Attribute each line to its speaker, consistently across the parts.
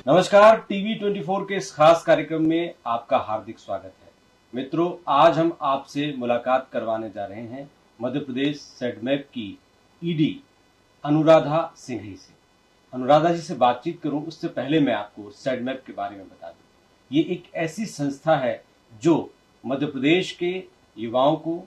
Speaker 1: नमस्कार, टीवी 24 के इस खास कार्यक्रम में आपका हार्दिक स्वागत है। मित्रों, आज हम आपसे मुलाकात करवाने जा रहे हैं मध्य प्रदेश सेडमैप की ईडी अनुराधा सिंघई से। अनुराधा जी से बातचीत करूं उससे पहले मैं आपको सेडमैप के बारे में बता दूं। ये एक ऐसी संस्था है जो मध्य प्रदेश के युवाओं को,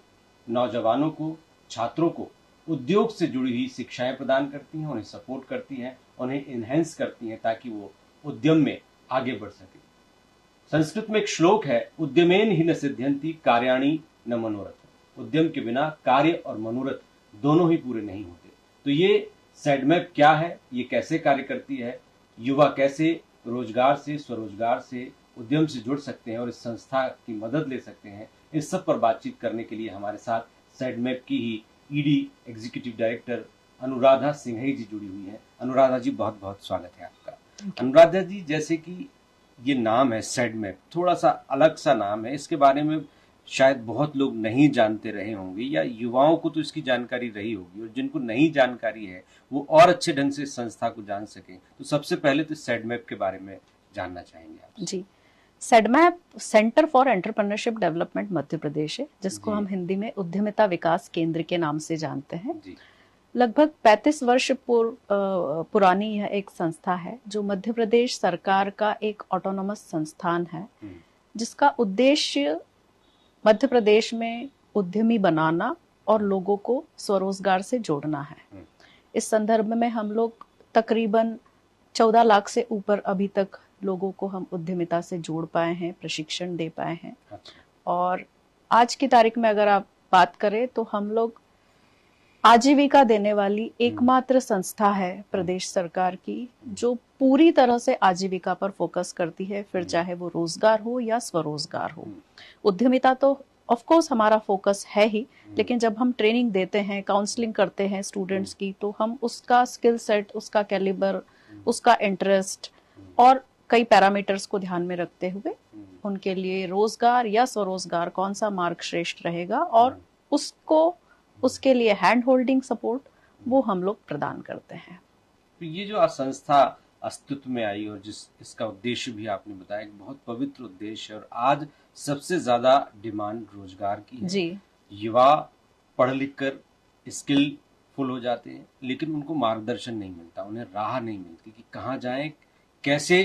Speaker 1: नौजवानों को, छात्रों को उद्योग से जुड़ी हुई शिक्षाएं प्रदान करती हैं, उन्हें सपोर्ट करती हैं, उन्हें इनहेंस करती हैं ताकि वो उद्यम में आगे बढ़ सके। संस्कृत में एक श्लोक है, उद्यमेन ही न सिद्ध्यन्ति कार्याणि न मनोरथ। उद्यम के बिना कार्य और मनोरथ दोनों ही पूरे नहीं होते। तो ये सेडमैप क्या है, ये कैसे कार्य करती है, युवा कैसे रोजगार से, स्वरोजगार से, उद्यम से जुड़ सकते हैं और इस संस्था की मदद ले सकते हैं, इस सब पर बातचीत करने के लिए हमारे साथ सेडमैप की ही ED executive director Anuradha Singhai ji जुड़ी हुई है। अनुराधा जी, बहुत बहुत स्वागत है आपका। अनुराधा जी, जैसे कि ये नाम है सेडमैप, थोड़ा सा अलग सा नाम है, इसके बारे में शायद बहुत लोग नहीं जानते रहे होंगे या युवाओं को तो इसकी जानकारी रही होगी, और जिनको नहीं जानकारी है वो और अच्छे ढंग से इस संस्था को जान सके। तो सबसे पहले तो सेडमैप के बारे में जानना चाहेंगे आप।
Speaker 2: जी, SEDMAP centre for entrepreneurship development Madhya Pradesh है, जिसको हम हिंदी में उद्यमिता विकास केंद्र के नाम से जानते हैं। जी। लगभग 35 वर्ष पुरानी यह एक संस्था है जो मध्य प्रदेश सरकार का एक ऑटोनोमस संस्थान है, जिसका उद्देश्य मध्य प्रदेश में उद्यमी बनाना और लोगों को स्वरोजगार से जोड़ना है। इस संदर्भ में हम लोग तकरीबन 14 लाख से ऊपर अभी तक लोगों को हम उद्यमिता से जोड़ पाए हैं, प्रशिक्षण दे पाए हैं। और आज की तारीख में अगर आप बात करें तो हम लोग आजीविका देने वाली एकमात्र संस्था है प्रदेश सरकार की जो पूरी तरह से आजीविका पर फोकस करती है, फिर चाहे वो रोजगार हो या स्वरोजगार हो। उद्यमिता तो ऑफ कोर्स हमारा फोकस है ही, लेकिन जब हम ट्रेनिंग देते हैं, काउंसलिंग करते हैं स्टूडेंट्स की, तो हम उसका स्किल सेट, उसका कैलिबर, उसका इंटरेस्ट और कई पैरामीटर्स को ध्यान में रखते हुए उनके लिए रोजगार या स्वरोजगार कौन सा मार्ग श्रेष्ठ रहेगा और उसके लिए हैंड होल्डिंग सपोर्ट वो हम लोग प्रदान करते हैं।
Speaker 1: तो ये जो संस्था अस्तित्व में आई और इसका उद्देश्य भी आपने बताया, एक बहुत पवित्र उद्देश्य, और आज सबसे ज्यादा डिमांड रोजगार की है। जी। युवा पढ़ लिख कर स्किलफुल हो जाते हैं, लेकिन उनको मार्गदर्शन नहीं मिलता, उन्हें राह नहीं मिलती कि कहाँ जाएं, कैसे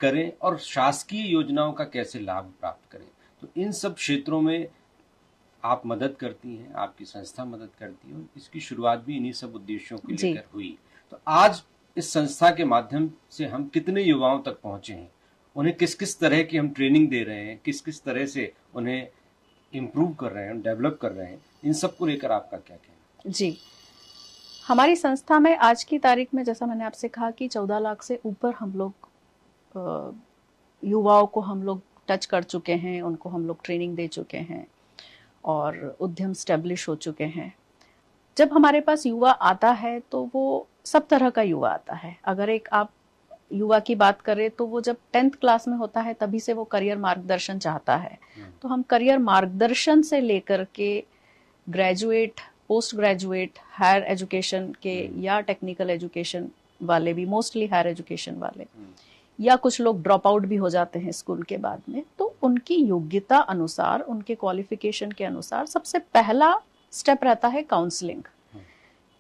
Speaker 1: करें और शासकीय योजनाओं का कैसे लाभ प्राप्त करें। तो इन सब क्षेत्रों में आप मदद करती हैं, आपकी संस्था मदद करती है, और इसकी शुरुआत भी इन्हीं सब उद्देश्यों को लेकर हुई। तो आज इस संस्था के माध्यम से हम कितने युवाओं तक पहुंचे हैं, उन्हें किस किस तरह की हम ट्रेनिंग दे रहे हैं, किस किस तरह से उन्हें इम्प्रूव कर रहे हैं, डेवलप कर रहे हैं, इन सब को लेकर आपका क्या कहना है?
Speaker 2: जी, हमारी संस्था में आज की तारीख में, जैसा मैंने आपसे कहा कि 14 लाख से ऊपर हम लोग युवाओं को हम लोग टच कर चुके हैं, उनको हम लोग ट्रेनिंग दे चुके हैं और उद्यम स्टैब्लिश हो चुके हैं। जब हमारे पास युवा आता है तो वो सब तरह का युवा आता है। अगर एक आप युवा की बात करें तो वो जब 10th क्लास में होता है तभी से वो करियर मार्गदर्शन चाहता है। तो हम करियर मार्गदर्शन से लेकर के graduate, post graduate, higher education के या टेक्निकल एजुकेशन वाले भी, मोस्टली हायर एजुकेशन वाले, या कुछ लोग ड्रॉप आउट भी हो जाते हैं स्कूल के बाद में, तो उनकी योग्यता अनुसार, उनके क्वालिफिकेशन के अनुसार सबसे पहला स्टेप रहता है काउंसलिंग,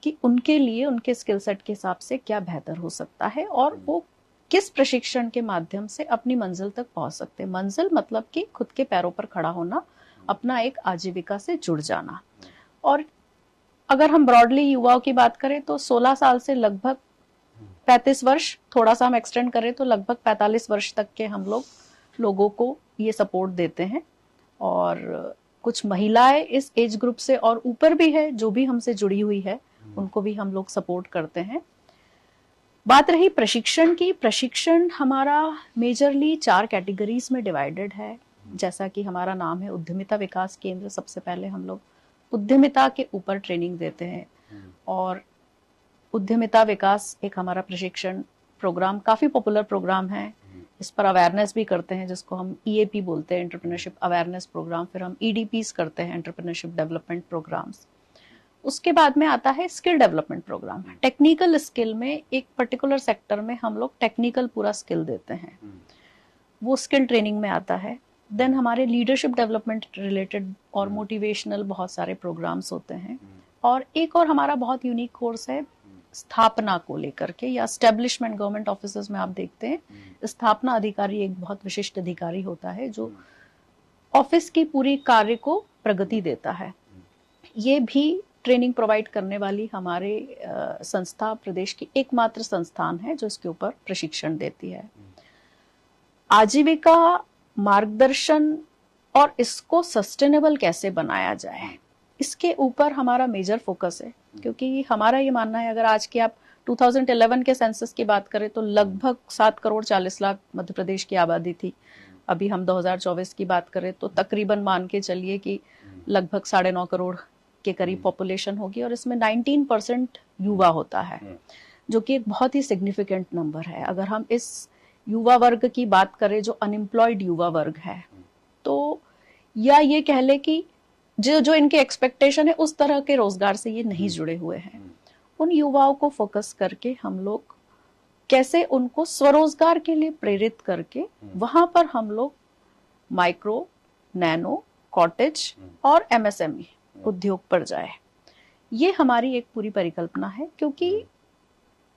Speaker 2: कि उनके लिए उनके स्किल सेट के हिसाब से क्या बेहतर हो सकता है और वो किस प्रशिक्षण के माध्यम से अपनी मंजिल तक पहुंच सकते हैं। मंजिल मतलब कि खुद के पैरों पर खड़ा होना, अपना एक आजीविका से जुड़ जाना। और अगर हम ब्रॉडली युवाओं की बात करें तो 16 साल से लगभग 35 वर्ष, थोड़ा सा हम एक्सटेंड करें तो लगभग 45 वर्ष तक के हम लोगों को ये सपोर्ट देते हैं। और कुछ महिलाएं इस एज ग्रुप से और ऊपर भी है जो भी हमसे जुड़ी हुई है, उनको भी हम लोग सपोर्ट करते हैं। बात रही प्रशिक्षण की, प्रशिक्षण हमारा मेजरली 4 कैटेगरीज में डिवाइडेड है। जैसा कि हमारा नाम है उद्यमिता विकास केंद्र, सबसे पहले हम लोग उद्यमिता के ऊपर ट्रेनिंग देते हैं और उद्यमिता विकास एक हमारा प्रशिक्षण प्रोग्राम, काफी पॉपुलर प्रोग्राम है। इस पर अवेयरनेस भी करते हैं जिसको हम EAP बोलते हैं, एंटरप्रेन्योरशिप अवेयरनेस प्रोग्राम। फिर हम EDPs करते हैं, एंटरप्रेन्योरशिप डेवलपमेंट प्रोग्राम्स। उसके बाद में आता है skill development programme. Technical skill में एक पर्टिकुलर सेक्टर में हम लोग टेक्निकल पूरा स्किल देते हैं, वो स्किल ट्रेनिंग में आता है। देन हमारे लीडरशिप डेवलपमेंट रिलेटेड और मोटिवेशनल बहुत सारे प्रोग्राम्स होते हैं। और एक और हमारा बहुत यूनिक कोर्स है स्थापना को लेकर के, या एस्टेब्लिशमेंट। गवर्नमेंट ऑफिसेज में आप देखते हैं स्थापना अधिकारी एक बहुत विशिष्ट अधिकारी होता है जो ऑफिस की पूरी कार्य को प्रगति देता है। ये भी ट्रेनिंग प्रोवाइड करने वाली हमारे संस्था प्रदेश की एकमात्र संस्थान है जो इसके ऊपर प्रशिक्षण देती है। आजीविका मार्गदर्शन और इसको सस्टेनेबल कैसे बनाया जाए, इसके ऊपर हमारा मेजर फोकस है। क्योंकि हमारा ये मानना है, अगर आज की आप 2011 के सेंसस की बात करें तो लगभग 7 करोड़ 40 लाख मध्य प्रदेश की आबादी थी। अभी हम 2024 की बात करें तो तकरीबन मान के चलिए कि लगभग 9.5 करोड़ के करीब पॉपुलेशन होगी और इसमें 19% युवा होता है, जो कि एक बहुत ही सिग्निफिकेंट नंबर है। अगर हम इस युवा वर्ग की बात करें जो अनएम्प्लॉयड युवा वर्ग है, तो या ये कह ले कि जो इनके एक्सपेक्टेशन है उस तरह के रोजगार से ये नहीं जुड़े हुए हैं, उन युवाओं को फोकस करके हम लोग कैसे उनको स्वरोजगार के लिए प्रेरित करके वहां पर हम लोग माइक्रो, नैनो, कॉटेज और MSME उद्योग पर जाए। ये हमारी एक पूरी परिकल्पना है। क्योंकि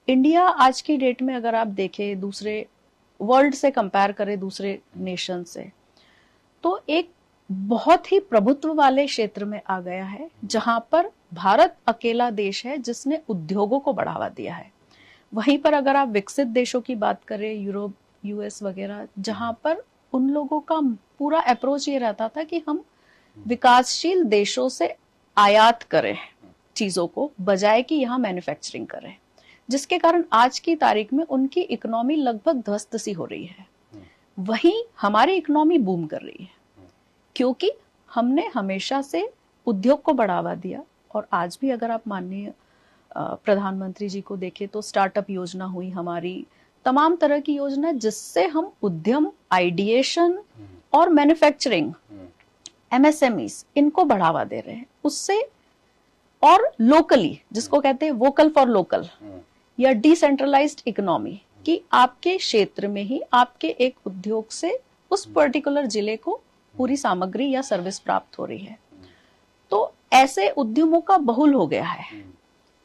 Speaker 2: इंडिया आज की डेट में अगर आप देखें दूसरे वर्ल्ड से कंपेयर करें दूसरे नेशन से, तो एक बहुत ही प्रभुत्व वाले क्षेत्र में आ गया है, जहां पर भारत अकेला देश है जिसने उद्योगों को बढ़ावा दिया है। वहीं पर अगर आप विकसित देशों की बात करें, यूरोप, US वगैरह, जहां पर उन लोगों का पूरा अप्रोच ये रहता था कि हम विकासशील देशों से आयात करें चीजों को, बजाय कि यहाँ मैन्युफैक्चरिंग करें, जिसके कारण आज की तारीख में उनकी इकोनॉमी लगभग ध्वस्त सी हो रही है। वहीं हमारी इकोनॉमी बूम कर रही है, क्योंकि हमने हमेशा से उद्योग को बढ़ावा दिया। और आज भी अगर आप माननीय प्रधानमंत्री जी को देखें तो स्टार्टअप योजना हुई हमारी, तमाम तरह की योजना जिससे हम उद्यम, आइडिएशन और मैन्युफैक्चरिंग, MSMEs इनको बढ़ावा दे रहे हैं। उससे और लोकली, जिसको कहते हैं वोकल फॉर लोकल या डिसेंट्रलाइज्ड इकोनॉमी, कि आपके क्षेत्र में ही आपके एक उद्योग से उस पर्टिकुलर जिले को पूरी सामग्री या सर्विस प्राप्त हो रही है। तो ऐसे उद्यमों का बहुल हो गया है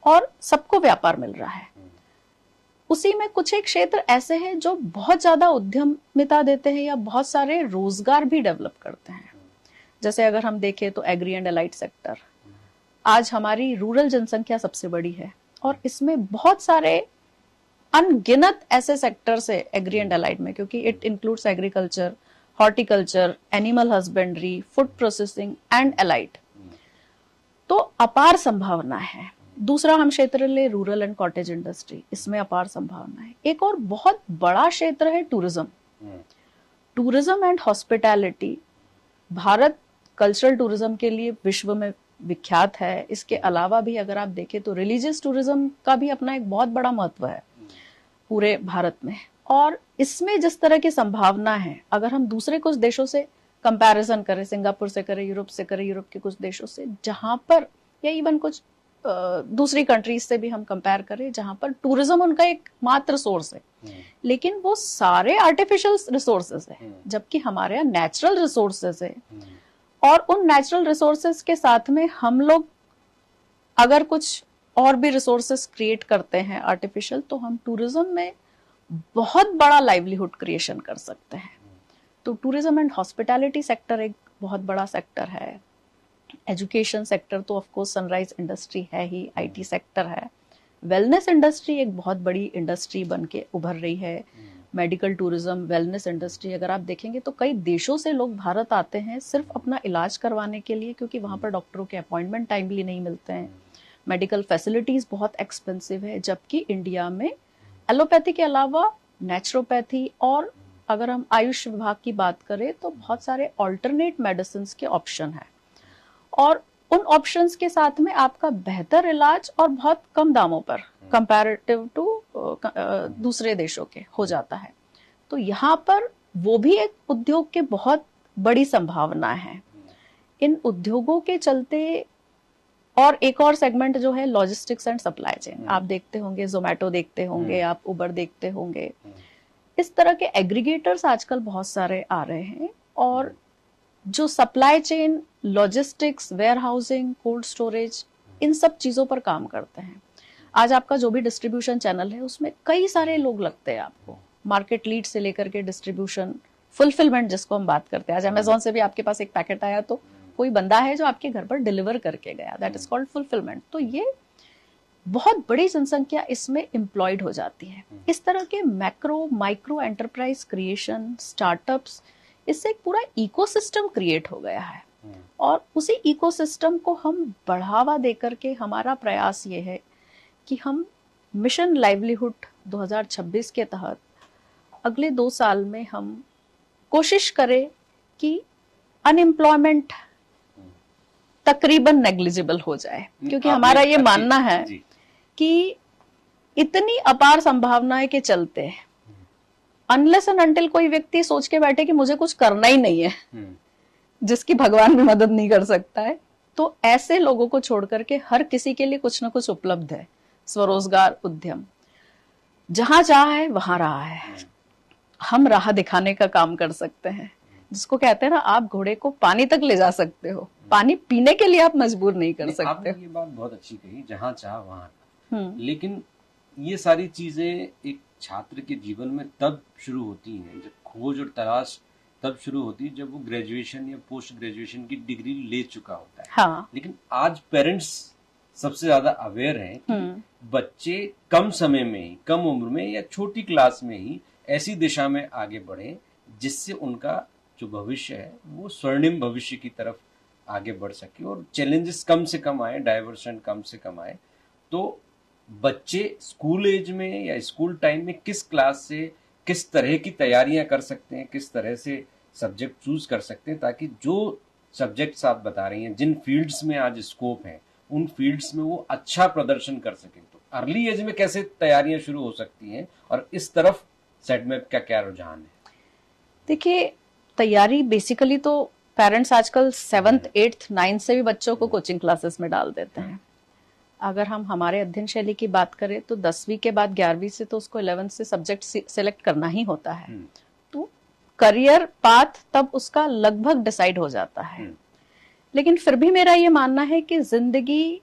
Speaker 2: और सबको व्यापार मिल रहा है। उसी में कुछ एक क्षेत्र ऐसे हैं जो बहुत ज्यादा उद्यमिता देते हैं या बहुत सारे रोजगार भी डेवलप करते हैं। जैसे अगर हम देखें तो एग्री एंड एलाइड सेक्टर, आज हमारी रूरल जनसंख्या सबसे बड़ी है और इसमें बहुत सारे अनगिनत ऐसे सेक्टर्स है एग्री एंड एलाइड में, क्योंकि it includes agriculture, horticulture, animal husbandry, food processing and allied. तो अपार संभावना है। दूसरा हम क्षेत्र ले रूरल एंड कॉटेज इंडस्ट्री, इसमें अपार संभावना है। एक और बहुत बड़ा क्षेत्र है tourism. Tourism and hospitality, Bharat cultural tourism के लिए विश्व में विख्यात है। इसके अलावा भी अगर आप देखें तो रिलीजियस टूरिज्म का भी अपना एक बहुत बड़ा महत्व है पूरे भारत में। और इसमें जिस तरह की संभावना है, अगर हम दूसरे कुछ देशों से कंपैरिजन करें, सिंगापुर से करें, यूरोप से करें, यूरोप के कुछ देशों से जहां पर, या इवन कुछ दूसरी कंट्रीज से भी हम कंपेयर करें जहां पर टूरिज्म उनका एक मात्र सोर्स है, लेकिन वो सारे आर्टिफिशियल रिसोर्सेज है, जबकि हमारे यहाँ नेचुरल रिसोर्सेज है। और उन नेचुरल रिसोर्सेज के साथ में हम लोग अगर कुछ और भी रिसोर्सेज क्रिएट करते हैं आर्टिफिशियल, तो हम टूरिज्म में बहुत बड़ा लाइवलीहुड क्रिएशन कर सकते हैं। तो टूरिज्म एंड हॉस्पिटैलिटी सेक्टर एक बहुत बड़ा सेक्टर है। एजुकेशन सेक्टर तो ऑफ कोर्स सनराइज इंडस्ट्री है ही, IT सेक्टर है। वेलनेस इंडस्ट्री एक बहुत बड़ी इंडस्ट्री बन के उभर रही है। मेडिकल टूरिज्म, वेलनेस इंडस्ट्री, अगर आप देखेंगे तो कई देशों से लोग भारत आते हैं सिर्फ अपना इलाज करवाने के लिए, क्योंकि वहां पर डॉक्टरों के अपॉइंटमेंट टाइमली नहीं मिलते हैं। मेडिकल फैसिलिटीज बहुत एक्सपेंसिव है, जबकि इंडिया में एलोपैथी के अलावा नेचुरोपैथी और अगर हम आयुष विभाग की बात करें तो बहुत सारे ऑल्टरनेट मेडिसिन के ऑप्शन है, और उन ऑप्शंस के साथ में आपका बेहतर इलाज और बहुत कम दामों पर कंपैरेटिव टू दूसरे देशों के हो जाता है। तो यहाँ पर वो भी एक उद्योग के बहुत बड़ी संभावना है। इन उद्योगों के चलते, और एक और सेगमेंट जो है लॉजिस्टिक्स एंड सप्लाई चेन, आप देखते होंगे, जोमेटो देखते होंगे, आप उबर देखते होंगे, इस तरह के एग्रीगेटर्स आजकल बहुत सारे आ रहे हैं, और जो supply chain, logistics, warehousing, cold storage, इन सब चीजों पर काम करते हैं। आज आपका जो भी डिस्ट्रीब्यूशन चैनल है उसमें कई सारे लोग लगते हैं आपको, मार्केट लीड से लेकर के डिस्ट्रीब्यूशन, फुलफिलमेंट जिसको हम बात करते हैं। आज अमेजोन से भी आपके पास एक पैकेट आया तो कोई बंदा है जो आपके घर पर डिलीवर करके गया, दैट इज कॉल्ड फुलफिलमेंट। तो ये बहुत बड़ी जनसंख्या इसमें एम्प्लॉयड हो जाती है। इस तरह के macro micro enterprise creation, startups, इससे एक पूरा इकोसिस्टम क्रिएट हो गया है, और उसी इकोसिस्टम को हम बढ़ावा देकर के हमारा प्रयास ये है कि हम मिशन लाइवलीहुड 2026 के तहत अगले 2 साल में हम कोशिश करें कि अनएम्प्लॉयमेंट तकरीबन नेग्लिजिबल हो जाए, क्योंकि हमारा ये मानना है कि इतनी अपार संभावनाएं के चलते अनलेस एंड अनटिल कोई व्यक्ति सोच के बैठे कि मुझे कुछ करना ही नहीं है, जिसकी भगवान भी मदद नहीं कर सकता है, तो ऐसे लोगों को छोड़ करके हर किसी के लिए कुछ ना कुछ उपलब्ध है। स्वरोजगार उद्यम जहां चाह है वहां रहा है, हम राह दिखाने का काम कर सकते हैं। जिसको कहते हैं ना, आप घोड़े को पानी तक ले जा सकते हो, पानी पीने के लिए आप मजबूर नहीं कर सकते।
Speaker 1: आपने ये बात बहुत अच्छी कही, जहां चाह वहां। लेकिन ये सारी चीजें एक छात्र के जीवन में तब शुरू होती हैं, जब खोज और तलाश तब शुरू होती है जब वो ग्रेजुएशन या पोस्ट ग्रेजुएशन की डिग्री ले चुका होता है।
Speaker 2: हाँ।
Speaker 1: लेकिन आज पेरेंट्स सबसे ज्यादा अवेयर हैं कि बच्चे कम समय में ही, कम उम्र में या छोटी क्लास में ही ऐसी दिशा में आगे बढ़े जिससे उनका जो भविष्य है वो स्वर्णिम भविष्य की तरफ आगे बढ़ सके और चैलेंजेस कम से कम आए, डाइवर्शन कम से कम आए। तो बच्चे स्कूल एज में या स्कूल टाइम में किस क्लास से किस तरह की तैयारियां कर सकते हैं, किस तरह से सब्जेक्ट चूज कर सकते हैं, ताकि जो सब्जेक्ट्स आप बता रही हैं, जिन फील्ड्स में आज स्कोप है, उन फील्ड्स में वो अच्छा प्रदर्शन कर सकें। तो अर्ली एज में कैसे तैयारियां शुरू हो सकती हैं और इस तरफ सेडमेप का क्या रुझान है?
Speaker 2: देखिए, तैयारी बेसिकली तो पेरेंट्स आजकल 7th 8th 9th से भी बच्चों को कोचिंग क्लासेस में डाल देते हैं। अगर हम हमारे अध्ययन शैली की बात करें तो 10वीं के बाद 11वीं से तो उसको 11th से सब्जेक्ट सिलेक्ट करना ही होता है। तो करियर पाथ तब उसका लगभग डिसाइड हो जाता है। लेकिन फिर भी मेरा ये मानना है कि जिंदगी,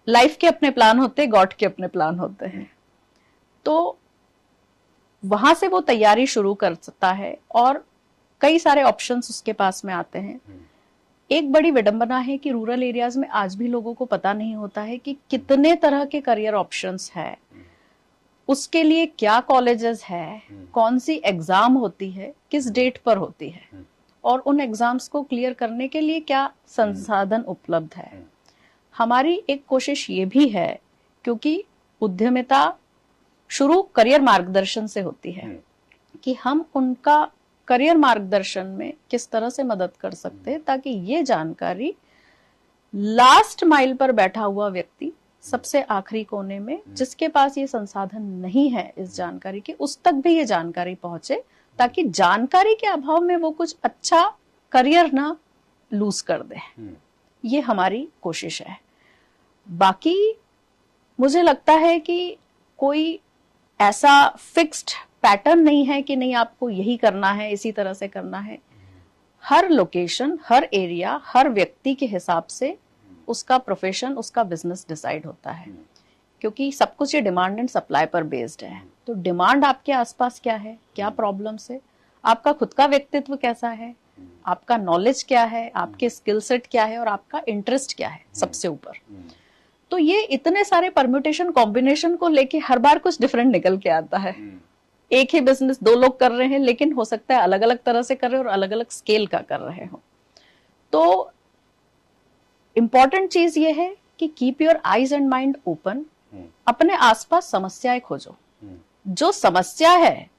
Speaker 2: लाइफ के अपने प्लान होते हैं, गॉड के अपने प्लान होते हैं। तो वहां से वो तैयारी शुरू कर सकता है और कई सारे ऑप्शंस उसके पास में आते हैं। एक बड़ी विडंबना है कि रूरल एरियाज में आज भी लोगों को पता नहीं होता है कि कितने तरह के करियर ऑप्शंस है, उसके लिए क्या कॉलेजेस है, कौन सी एग्जाम होती है, किस डेट पर होती है, और उन एग्जाम्स को क्लियर करने के लिए क्या संसाधन उपलब्ध है। हमारी एक कोशिश ये भी है, क्योंकि उद्यमिता शुरू करियर मार्गदर्शन से होती है, कि हम उनका करियर मार्गदर्शन में किस तरह से मदद कर सकते हैं, ताकि ये जानकारी लास्ट माइल पर बैठा हुआ व्यक्ति, सबसे आखिरी कोने में, जिसके पास ये संसाधन नहीं है इस जानकारी के, उस तक भी ये जानकारी पहुंचे, ताकि जानकारी के अभाव में वो कुछ अच्छा करियर ना लूज कर दे। ये हमारी कोशिश है। बाकी मुझे लगता है कि कोई ऐसा फिक्स्ड पैटर्न नहीं है कि नहीं आपको यही करना है, इसी तरह से करना है। हर लोकेशन, हर एरिया, हर व्यक्ति के हिसाब से उसका प्रोफेशन, उसका बिजनेस डिसाइड होता है, क्योंकि सब कुछ ये डिमांड एंड सप्लाई पर बेस्ड है। तो डिमांड आपके आसपास क्या है, क्या प्रॉब्लम्स है, आपका खुद का व्यक्तित्व कैसा है, आपका नॉलेज क्या है, आपके स्किल सेट क्या है और आपका इंटरेस्ट क्या है सबसे ऊपर। तो ये इतने सारे परम्यूटेशन कॉम्बिनेशन को लेके हर बार कुछ डिफरेंट निकल के आता है। एक ही बिजनेस 2 लोग कर रहे हैं, लेकिन हो सकता है अलग अलग तरह से कर रहे हो और अलग अलग स्केल का कर रहे हो। तो इंपॉर्टेंट चीज ये है कि keep your eyes and mind open, अपने आसपास समस्याएं खोजो। जो समस्या है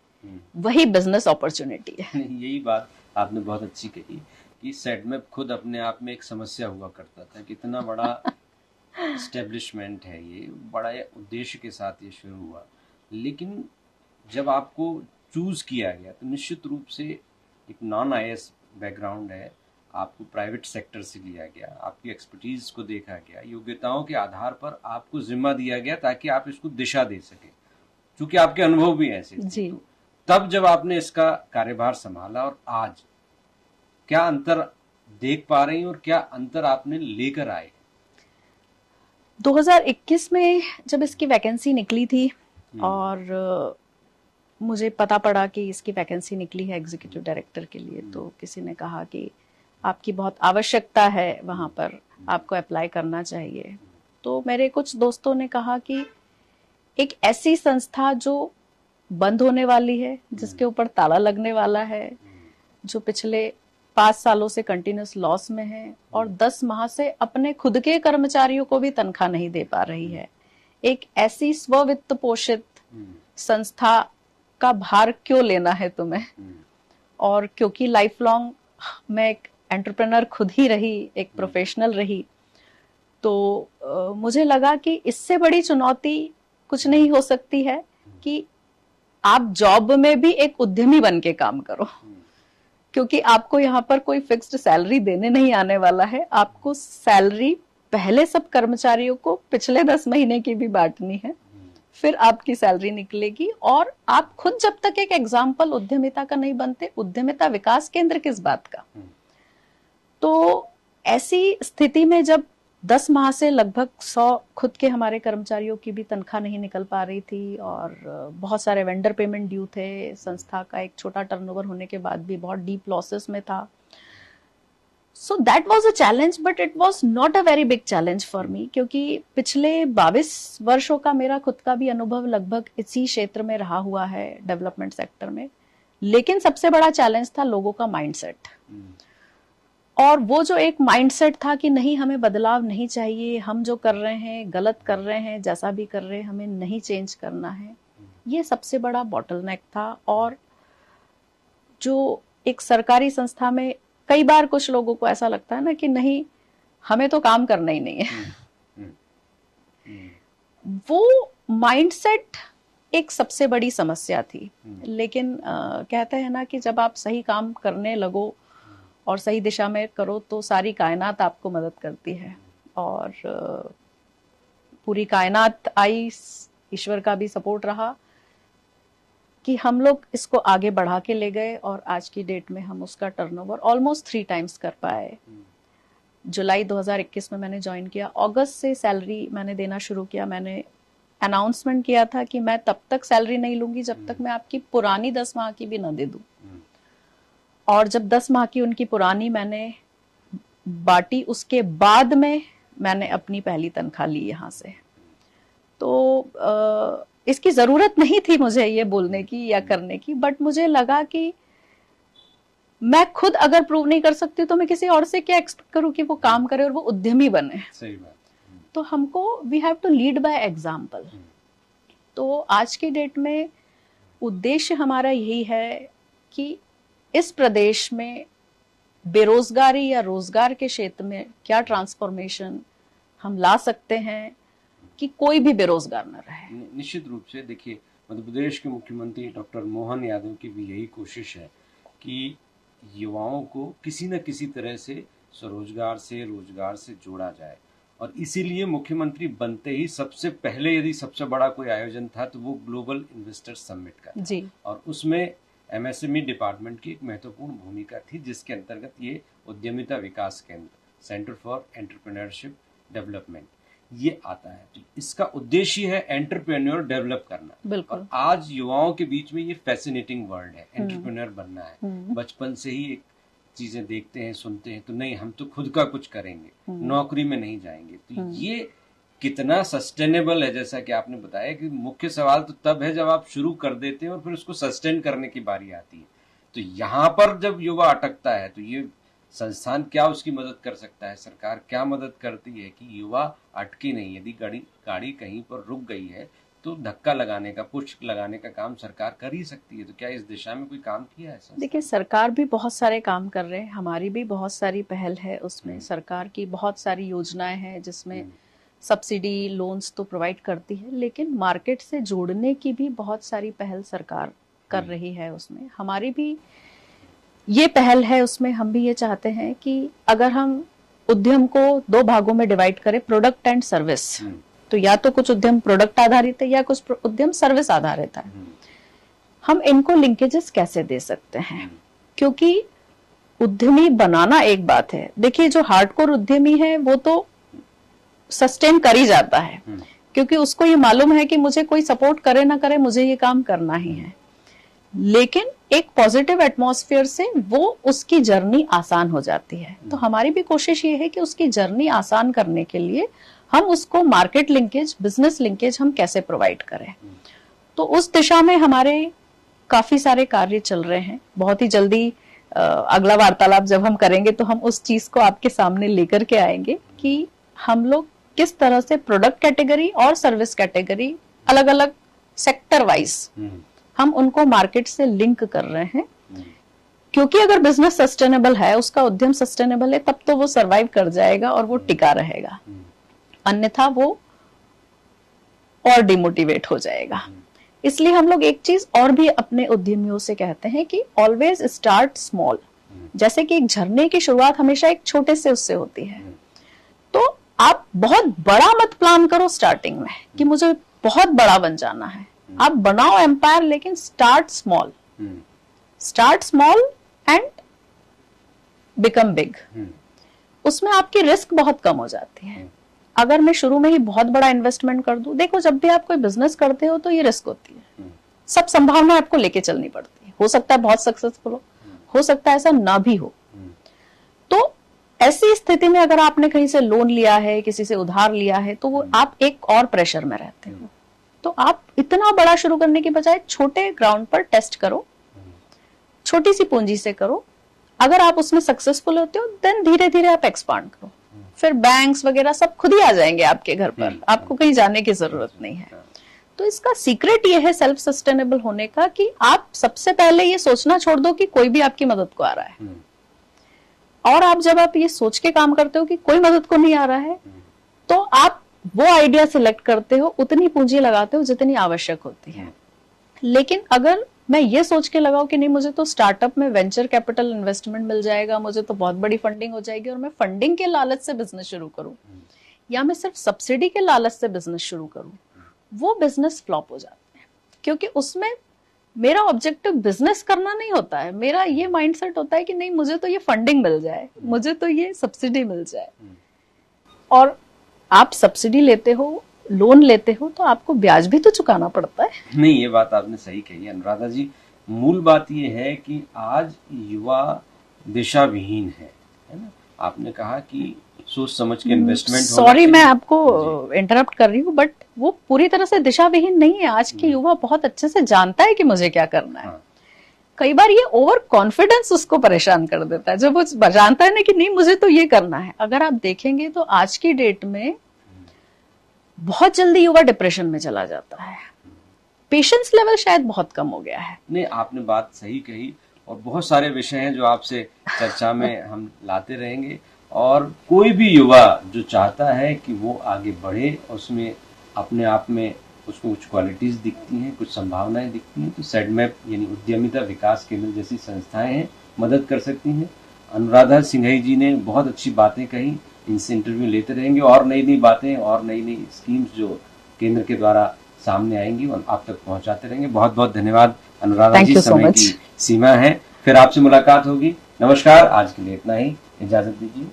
Speaker 2: वही बिजनेस अपॉर्चुनिटी है।
Speaker 1: यही बात आपने बहुत अच्छी कही कि सेडमेप खुद अपने आप में एक समस्या हुआ करता था। कितना बड़ा एस्टेब्लिशमेंट है ये, बड़ा उद्देश्य के साथ ये शुरू हुआ, लेकिन जब आपको चूज किया गया तो निश्चित रूप से एक नॉन आईएएस बैकग्राउंड है, आपको प्राइवेट सेक्टर से लिया गया, आपकी एक्सपर्टीज को देखा गया, योग्यताओं के आधार पर आपको जिम्मा दिया गया ताकि आप इसको दिशा दे सके, क्योंकि आपके अनुभव भी ऐसे थे। तो तब जब आपने इसका कार्यभार संभाला और आज क्या अंतर देख पा रही हैं और क्या अंतर आपने लेकर आए?
Speaker 2: 2021 में जब इसकी वैकेंसी निकली थी और मुझे पता पड़ा कि इसकी वैकेंसी निकली है एग्जीक्यूटिव डायरेक्टर के लिए, तो किसी ने कहा कि आपकी बहुत आवश्यकता है वहां पर, आपको अप्लाई करना चाहिए। तो मेरे कुछ दोस्तों ने कहा कि एक ऐसी संस्था जो बंद होने वाली है, जिसके ऊपर ताला लगने वाला है, जो पिछले 5 सालों से कंटिन्यूस लॉस में है और 10 माह से अपने खुद के कर्मचारियों को भी तनख्वाह नहीं दे पा रही है, एक ऐसी स्ववित्त पोषित संस्था का भार क्यों लेना है तुम्हें? और क्योंकि लाइफ लॉन्ग मैं एक एंटरप्रेन्योर खुद ही रही, एक प्रोफेशनल रही, तो मुझे लगा कि इससे बड़ी चुनौती कुछ नहीं हो सकती है कि आप जॉब में भी एक उद्यमी बन के काम करो, क्योंकि आपको यहाँ पर कोई फिक्स्ड सैलरी देने नहीं आने वाला है। आपको सैलरी पहले सब कर्मचारियों को पिछले 10 महीने की भी बांटनी है, फिर आपकी सैलरी निकलेगी। और आप खुद जब तक एक एग्जाम्पल उद्यमिता का नहीं बनते, उद्यमिता विकास केंद्र किस बात का? तो ऐसी स्थिति में जब 10 माह से लगभग 100 खुद के हमारे कर्मचारियों की भी तनख्वाह नहीं निकल पा रही थी और बहुत सारे वेंडर पेमेंट ड्यू थे, संस्था का एक छोटा टर्नओवर होने के बाद भी बहुत डीप लॉसेस में था। So that was a challenge, but it was not a very big challenge for me, क्योंकि पिछले 22 वर्षों का मेरा खुद का भी अनुभव लगभग इसी क्षेत्र में रहा हुआ है, डेवलपमेंट सेक्टर में। लेकिन सबसे बड़ा चैलेंज था लोगों का माइंडसेट। और वो जो एक माइंडसेट था कि नहीं, हमें बदलाव नहीं चाहिए, हम जो कर रहे हैं गलत कर रहे हैं, जैसा भी कर रहे हैं हमें नहीं चेंज करना है, ये सबसे बड़ा बॉटलनेक था। और जो एक सरकारी संस्था में कई बार कुछ लोगों को ऐसा लगता है ना कि नहीं, हमें तो काम करना ही नहीं है, वो माइंडसेट एक सबसे बड़ी समस्या थी। लेकिन कहते हैं ना कि जब आप सही काम करने लगो और सही दिशा में करो तो सारी कायनात आपको मदद करती है। और पूरी कायनात आई, ईश्वर का भी सपोर्ट रहा कि हम लोग इसको आगे बढ़ा के ले गए और आज की डेट में हम उसका टर्नओवर ऑलमोस्ट 3 टाइम्स कर पाए। जुलाई 2021 में मैंने ज्वाइन किया, अगस्त से सैलरी मैंने देना शुरू किया। मैंने अनाउंसमेंट किया था कि मैं तब तक सैलरी नहीं लूंगी जब तक मैं आपकी पुरानी 10 माह की भी न दे दूं। और जब 10 माह की उनकी पुरानी मैंने बांटी, उसके बाद में मैंने अपनी पहली तनख्वाह ली यहाँ से। तो इसकी जरूरत नहीं थी मुझे ये बोलने की या करने की, बट मुझे लगा कि मैं खुद अगर प्रूव नहीं कर सकती तो मैं किसी और से क्या एक्सपेक्ट करूं कि वो काम करे और वो उद्यमी बने।
Speaker 1: सही बात।
Speaker 2: तो हमको we have to lead by example. तो आज की डेट में उद्देश्य हमारा यही है कि इस प्रदेश में बेरोजगारी या रोजगार के क्षेत्र में क्या ट्रांसफॉर्मेशन हम ला सकते हैं कि कोई भी बेरोजगार न रहे।
Speaker 1: निश्चित रूप से देखिए, मध्य प्रदेश के मुख्यमंत्री डॉक्टर मोहन यादव की भी यही कोशिश है कि युवाओं को किसी न किसी तरह से स्वरोजगार से, रोजगार से जोड़ा जाए। और इसीलिए मुख्यमंत्री बनते ही सबसे पहले यदि सबसे बड़ा कोई आयोजन था तो वो ग्लोबल इन्वेस्टर समिट का
Speaker 2: जी।
Speaker 1: और उसमें एमएसएमई डिपार्टमेंट की एक महत्वपूर्ण भूमिका थी, जिसके अंतर्गत ये उद्यमिता विकास केंद्र, सेंटर फॉर एंटरप्रेन्योरशिप डेवलपमेंट, ये आता है। तो इसका उद्देश्य है एंटरप्रेन्योर डेवलप करना। और आज युवाओं के बीच में ये फैसिनेटिंग वर्ल्ड है, एंटरप्रेन्योर बनना है। बचपन से ही एक चीजें देखते हैं, सुनते हैं, तो नहीं हम तो खुद का कुछ करेंगे, नौकरी में नहीं जाएंगे। तो ये कितना सस्टेनेबल है, जैसा कि आपने बताया कि मुख्य सवाल तो तब है जब आप शुरू कर देते हैं और फिर उसको सस्टेन करने की बारी आती है। तो यहाँ पर जब युवा अटकता है तो ये संस्थान क्या उसकी मदद कर सकता है, सरकार क्या मदद करती है कि युवा अटके नहीं। यदि गाड़ी कहीं पर रुक गई है तो धक्का लगाने का, पुश लगाने का काम सरकार कर ही सकती है। तो क्या इस दिशा में कोई काम किया है?
Speaker 2: देखिए, सरकार भी बहुत सारे काम कर रहे हैं, हमारी भी बहुत सारी पहल है उसमें। सरकार की बहुत सारी योजनाएं हैं जिसमें सब्सिडी, लोन्स तो प्रोवाइड करती है, लेकिन मार्केट से जोड़ने की भी बहुत सारी पहल सरकार कर रही है उसमें। हमारी भी ये पहल है उसमें। हम भी ये चाहते हैं कि अगर हम उद्यम को 2 भागों में डिवाइड करें, प्रोडक्ट एंड सर्विस, तो या तो कुछ उद्यम प्रोडक्ट आधारित है या कुछ उद्यम सर्विस आधारित है। हम इनको लिंकेजेस कैसे दे सकते हैं? क्योंकि उद्यमी बनाना एक बात है। देखिए, जो हार्डकोर उद्यमी है वो तो सस्टेन कर ही जाता है, क्योंकि उसको ये मालूम है कि मुझे कोई सपोर्ट करे ना करे, मुझे ये काम करना ही है। लेकिन एक पॉजिटिव एटमॉस्फेयर से वो उसकी जर्नी आसान हो जाती है। तो हमारी भी कोशिश ये है कि उसकी जर्नी आसान करने के लिए हम उसको मार्केट लिंकेज, बिजनेस लिंकेज हम कैसे प्रोवाइड करें। तो उस दिशा में हमारे काफी सारे कार्य चल रहे हैं। बहुत ही जल्दी अगला वार्तालाप जब हम करेंगे तो हम उस चीज को आपके सामने लेकर के आएंगे कि हम लोग किस तरह से प्रोडक्ट कैटेगरी और सर्विस कैटेगरी अलग अलग सेक्टर वाइज हम उनको मार्केट से लिंक कर रहे हैं। क्योंकि अगर बिजनेस सस्टेनेबल है, उसका उद्यम सस्टेनेबल है, तब तो वो सरवाइव कर जाएगा और वो टिका रहेगा, अन्यथा वो और डिमोटिवेट हो जाएगा। इसलिए हम लोग एक चीज और भी अपने उद्यमियों से कहते हैं कि ऑलवेज स्टार्ट स्मॉल। जैसे कि एक झरने की शुरुआत हमेशा एक छोटे से उससे होती है। तो आप बहुत बड़ा मत प्लान करो स्टार्टिंग में कि मुझे बहुत बड़ा बन जाना है। आप बनाओ एम्पायर, लेकिन start small. Start small and become big. उसमें आपकी रिस्क बहुत कम हो जाती है। अगर मैं शुरू में ही बहुत बड़ा इन्वेस्टमेंट कर दूं, देखो जब भी आप कोई बिजनेस करते हो तो ये रिस्क होती है, सब संभावना आपको लेके चलनी पड़ती है। हो सकता है बहुत सक्सेसफुल हो सकता है ऐसा ना भी हो। तो ऐसी स्थिति में अगर आपने कहीं से लोन लिया है, किसी से उधार लिया है, तो वो आप एक और प्रेशर में रहते हो। तो आप इतना बड़ा शुरू करने की बजाय छोटे ग्राउंड पर टेस्ट करो, छोटी सी पूंजी से करो। अगर आप उसमें सक्सेसफुल होते हो देन धीरे धीरे आप एक्सपांड करो। फिर बैंक्स वगैरह सब खुद ही आ जाएंगे आपके घर पर, आपको कहीं जाने की जरूरत नहीं है। तो इसका सीक्रेट ये है सेल्फ सस्टेनेबल होने का कि आप सबसे पहले ये सोचना छोड़ दो कि कोई भी आपकी मदद को आ रहा है। और आप जब आप ये सोच के काम करते हो कि कोई मदद को नहीं आ रहा है, तो आप वो आइडिया सिलेक्ट करते हो, उतनी पूंजी लगाते हो जितनी आवश्यक होती है। लेकिन अगर मैं ये सोच के लगाऊं कि नहीं, मुझे तो स्टार्टअप में वेंचर कैपिटल इन्वेस्टमेंट मिल जाएगा, मुझे तो बहुत बड़ी फंडिंग हो जाएगी, और मैं फंडिंग के लालच से बिजनेस शुरू करूं, या मैं सिर्फ सब्सिडी के लालच से बिजनेस शुरू करूं, वो बिजनेस फ्लॉप हो जाते हैं। क्योंकि उसमें मेरा ऑब्जेक्टिव बिजनेस करना नहीं होता है। मेरा ये माइंडसेट होता है कि नहीं, मुझे तो ये फंडिंग मिल जाए, मुझे तो ये सब्सिडी मिल जाए। और आप सब्सिडी लेते हो, लोन लेते हो, तो आपको ब्याज भी तो चुकाना पड़ता है।
Speaker 1: नहीं, ये बात आपने सही कही अनुराधा जी। मूल बात ये है कि आज युवा दिशा विहीन है ना। आपने कहा कि सोच समझ के इन्वेस्टमेंट।
Speaker 2: सॉरी, मैं आपको इंटरप्ट कर रही हूँ, बट वो पूरी तरह से दिशा विहीन नहीं है। आज के युवा बहुत अच्छे से जानता है कि मुझे क्या करना है। कई बार ये ओवर कॉन्फिडेंस उसको परेशान कर देता है, जब वो जानता है ना कि नहीं, मुझे तो ये करना है। अगर आप देखेंगे तो आज की डेट में बहुत जल्दी युवा डिप्रेशन में चला जाता है। पेशेंस लेवल शायद बहुत कम हो गया है।
Speaker 1: नहीं, आपने बात सही कही, और बहुत सारे विषय हैं जो आपसे चर्चा में हम लाते रहेंगे। और कोई भी युवा जो चाहता है कि वो आगे बढ़े, उसमें अपने आप में उसको कुछ क्वालिटीज दिखती हैं, कुछ संभावनाएं दिखती हैं, तो सेडमैप यानी उद्यमिता विकास केंद्र जैसी संस्थाएं हैं, मदद कर सकती हैं। अनुराधा सिंघई जी ने बहुत अच्छी बातें कही, इनसे इंटरव्यू लेते रहेंगे, और नई नई बातें और नई नई स्कीम्स जो केंद्र के द्वारा सामने आएंगी और आप तक पहुंचाते रहेंगे। बहुत बहुत धन्यवाद अनुराधा जी। समय की सीमा है, फिर आपसे मुलाकात होगी। नमस्कार, आज के लिए इतना ही, इजाजत दीजिए।